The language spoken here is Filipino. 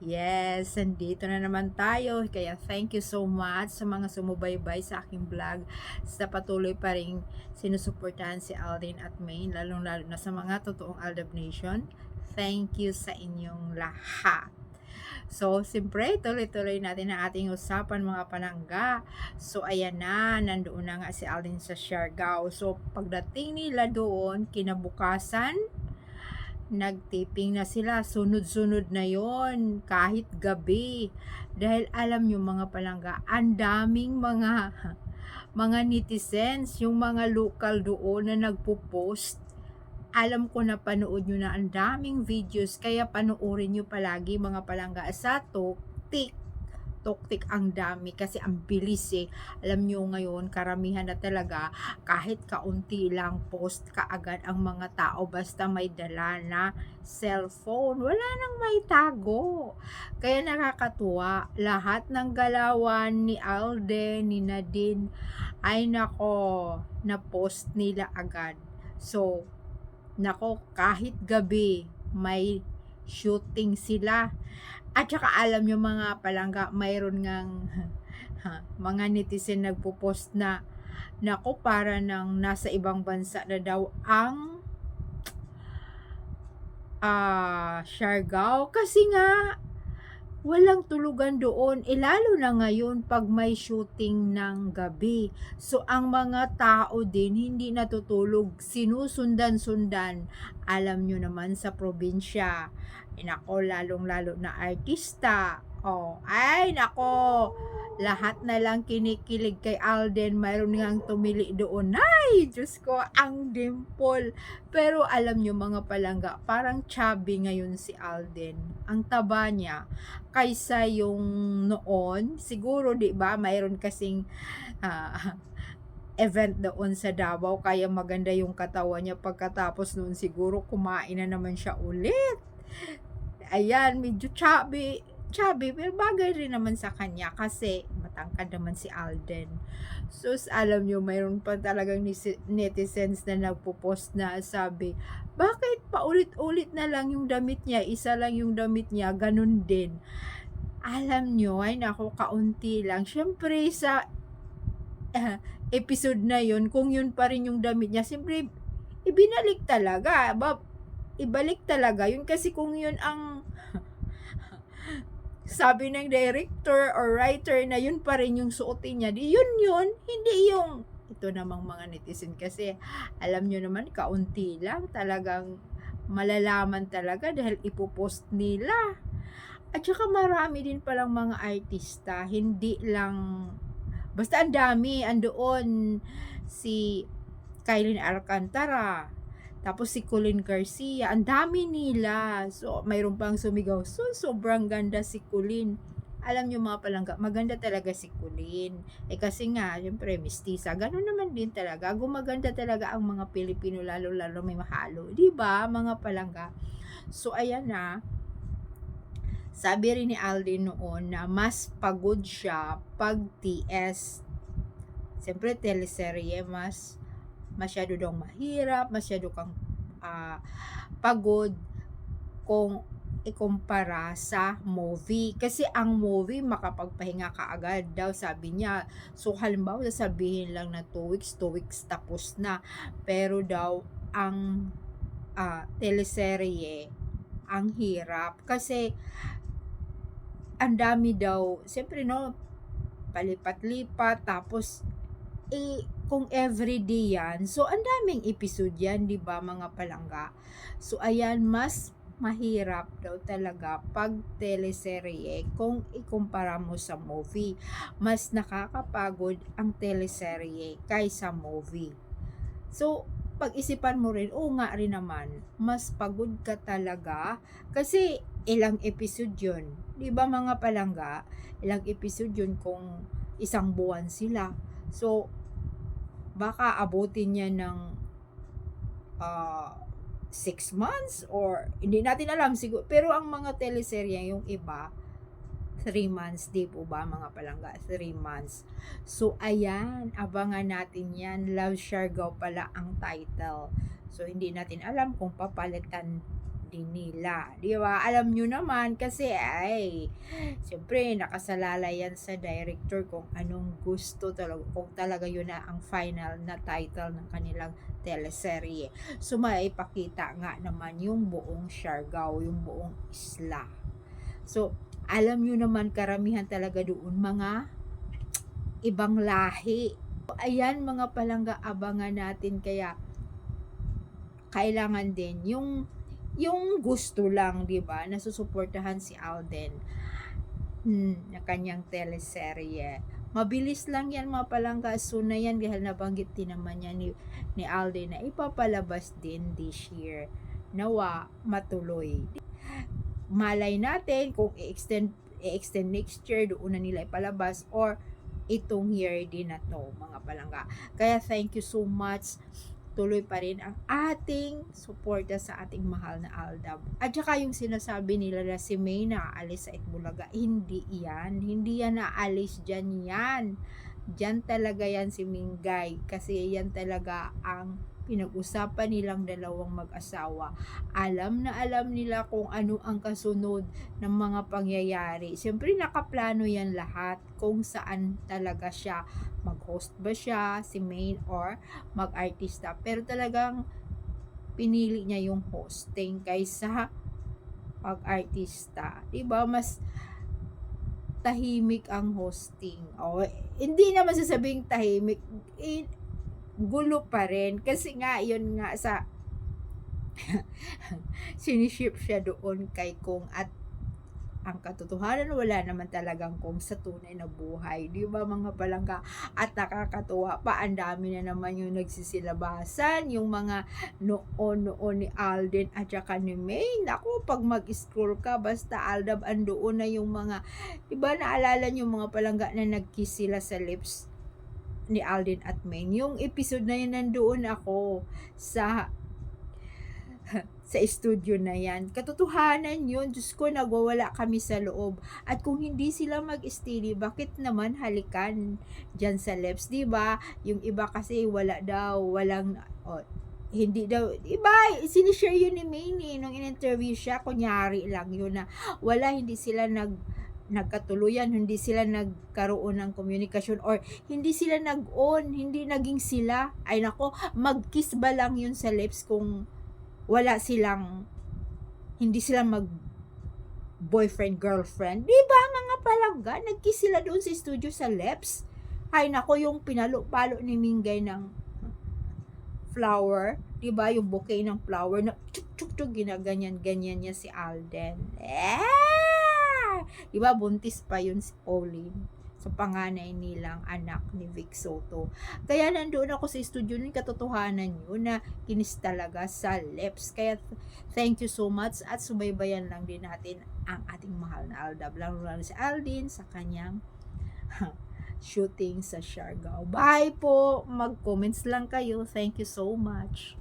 Yes, nandito na naman tayo. Kaya thank you so much sa mga sumubaybay sa aking vlog. Sa patuloy pa rin sinusuportahan si Aldin at Maine, lalong-lalo na sa mga totoong Aldab Nation. Thank you sa inyong lahat. So, siyempre, tuloy-tuloy natin ang ating usapan mga palangga. So, ayan na, nandoon na nga si Aldin sa Siargao. So, pagdating nila doon, kinabukasan, nagtiping na sila, sunod-sunod na yon kahit gabi. Dahil alam nyo mga palangga, ang daming mga netizens, yung mga local doon na nagpo-post. Alam ko na panood nyo na ang daming videos, kaya panoorin nyo palagi mga palangga sa Toktik ang dami kasi ang bilis Alam nyo ngayon, karamihan na talaga, kahit kaunti lang post kaagad ang mga tao basta may dala na cellphone. Wala nang may tago. Kaya nakakatuwa, lahat ng galawan ni Alden, ni Nadine, ay nako, na post nila agad. So, nako, kahit gabi, may shooting sila. At saka alam nyo mga palangga, mayroon ngang mga netizen nagpo-post na, nako, para nang nasa ibang bansa na daw ang Siargao. Kasi nga, walang tulugan doon. Lalo na ngayon pag may shooting ng gabi. So, ang mga tao din hindi natutulog. Sinusundan-sundan. Alam nyo naman sa probinsya. Nako, lalong-lalo na artista. Ay, nako. Lahat na lang kinikilig kay Alden. Mayroon ngang tumili doon. Ay, Diyos ko, ang dimple. Pero alam nyo mga palangga, parang chubby ngayon si Alden. Ang taba niya kaysa yung noon. Siguro 'di ba, mayroon kasing ah, event doon sa Davao kaya maganda yung katawan niya. Pagkatapos noon siguro kumain na naman siya ulit. Ayan, medyo chubby, pero bagay rin naman sa kanya kasi matangkad naman si Alden. So, alam nyo, mayroon pa talagang netizens na nagpo-post na sabi, bakit paulit-ulit na lang yung damit niya, isa lang yung damit niya, ganun din. Alam nyo, ay nako, kaunti lang. Siyempre, sa episode na yun, kung yun pa rin yung damit niya, siyempre, ibinalik talaga. Ibalik talaga yun kasi kung yun ang sabi ng director or writer na yun pa rin yung suotin niya, di yun, hindi yung ito namang mga netizen kasi alam nyo naman kaunti lang, talagang malalaman talaga dahil ipopost nila. At saka marami din palang mga artista, hindi lang basta ang dami. Andoon si Kylene Alcantara, tapos si Colin Garcia, ang dami nila. So, mayroon pang sumigaw, so sobrang ganda si Colin. Alam nyo mga palangga, maganda talaga si Colin. Kasi nga, syempre, mistisa. Ganun naman din talaga. Gumaganda talaga ang mga Pilipino, lalo-lalo may mahalo. Diba, mga palangga? So, ayan na. Sabi rin ni Aldin noon na mas pagod siya pag TS. Siyempre, teleserye, masyado daw mahirap, masyado kang pagod kung ikumpara sa movie. Kasi ang movie, makapagpahinga ka agad daw, sabi niya. So, halimbawa, sasabihin lang na 2 weeks tapos na. Pero daw, ang teleserye, ang hirap. Kasi, ang dami daw, siyempre no, palipat-lipat, tapos, kung everyday yan, so ang daming episode yan, di ba mga palangga? So ayan, mas mahirap daw talaga pag teleserye kung ikumpara mo sa movie. Mas nakakapagod ang teleserye kaysa movie. So, pag-isipan mo rin, nga rin naman, mas pagod ka talaga kasi ilang episode yun. Di ba mga palangga? Ilang episode yun kung isang buwan sila. So, baka abutin niya ng 6 months or hindi natin alam siguro. Pero ang mga teleserye, yung iba, 3 months, di po ba mga palangga? 3 months. So, ayan, abangan natin yan. Love Siargao pala ang title. So, hindi natin alam kung papalitan din nila. Di ba? Alam nyo naman kasi siyempre nakasalalay yan sa director kung anong gusto talaga, kung talaga yun na ang final na title ng kanilang teleserye. So maipakita nga naman yung buong Siargao, yung buong isla. So alam nyo naman karamihan talaga doon mga ibang lahi. Ayan mga palangga, abangan natin, kaya kailangan din yung gusto lang, 'di ba? Nasusuportahan si Alden na kanyang teleserye. Mabilis lang yan mga palangga, soon na yan dahil nabanggit din naman niya ni Alden na ipapalabas din this year. Nawa matuloy. Malay natin kung i-extend next year, doon na nila ipalabas, or itong year din na to mga palangga. Kaya thank you so much, tuloy pa rin ang ating suporta sa ating mahal na Aldab. At saka yung sinasabi nila na si May naaalis sa Itbulaga, hindi yan naalis dyan yan. Dyan talaga yan si Mingay, kasi yan talaga ang pinag-usapan nilang dalawang mag-asawa. Alam na alam nila kung ano ang kasunod ng mga pangyayari. Siyempre nakaplano yan lahat kung saan talaga siya, mag-host ba siya, si Maine, or mag-artista. Pero talagang pinili niya yung hosting kaysa mag-artista. Diba? Mas tahimik ang hosting. Hindi naman sasabing tahimik, gulo pa rin kasi nga yun nga sa siniship siya doon kay Kung, at ang katotohanan wala naman talagang Kung sa tunay na buhay, di ba mga palangga? At nakakatuwa pa, ang dami na naman yung nagsisilabasan, yung mga noon ni Alden at saka ni May. Naku, pag mag-scroll ka, basta Aldab, andoon na yung mga, di ba naalala nyo mga palangga na nag-kiss sila sa lips ni Alden at Maine? Yung episode na yun, nandoon ako sa studio na yan. Katotohanan yun. Diyos ko, nagwawala kami sa loob. At kung hindi sila mag-steady, bakit naman halikan dyan sa lips? Diba? Yung iba kasi wala daw, hindi daw, iba, sinishare yun ni Maine nung in-interview siya, kunyari lang yun na wala, hindi sila nagkatuluyan, hindi sila nagkaroon ng komunikasyon, or hindi sila nag-on, hindi naging sila. Ay nako, mag-kiss ba lang yun sa lips kung hindi sila mag boyfriend, girlfriend? Diba mga palangga, nag-kiss sila doon sa studio sa lips. Ay nako, yung pinalo-palo ni Mingay ng flower, diba, yung bouquet ng flower na chuk ginaganyan-ganyan niya si Alden. Diba, buntis pa yun si Pauline, sa panganay nilang anak ni Vic Soto. Kaya nandoon ako sa studio nun, katotohanan yun na kinis talaga sa lips. Kaya thank you so much, at subaybayan lang din natin ang ating mahal na Aldab, lalo si Aldin sa kanyang shooting sa Siargao. Bye po! Mag-comments lang kayo. Thank you so much.